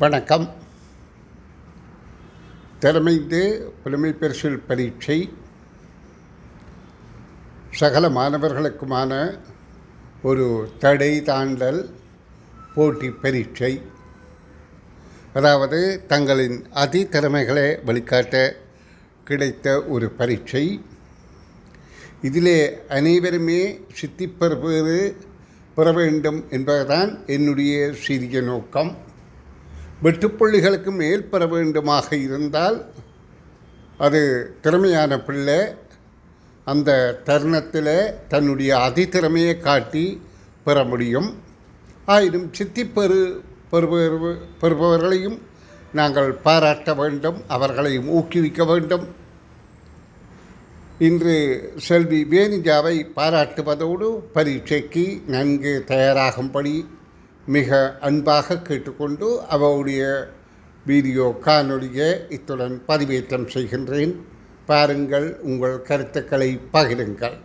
வணக்கம். திறமைந்து புலமை பரிசில் பரீட்சை சகல மாணவர்களுக்குமான ஒரு தடை தாண்டல் போட்டி பரீட்சை. அதாவது தங்களின் திறமைகளை வழிகாட்ட கிடைத்த ஒரு பரீட்சை. இதிலே அனைவருமே சித்தி பெற வேண்டும் என்பதுதான் என்னுடைய சிறிய நோக்கம். வெட்டுப்புள்ளிகளுக்கு மேல் பெற வேண்டுமாக இருந்தால் அது திறமையான பிள்ளை அந்த தருணத்தில் தன்னுடைய திறமையை காட்டி பெற முடியும். ஆயினும் சித்தி பெறுபவர்களையும் நாங்கள் பாராட்ட வேண்டும், அவர்களையும் ஊக்குவிக்க வேண்டும். இன்று செல்வி வேணிஜாவை பாராட்டுவதோடு பரீட்சைக்கு நன்கு தயாராகும்படி மிக அன்பாக கேட்டுக்கொண்டு அவருடைய வீடியோ காணொலியை இத்துடன் பதிவேற்றம் செய்கின்றேன். பாருங்கள், உங்கள் கருத்துக்களை பகிருங்கள்.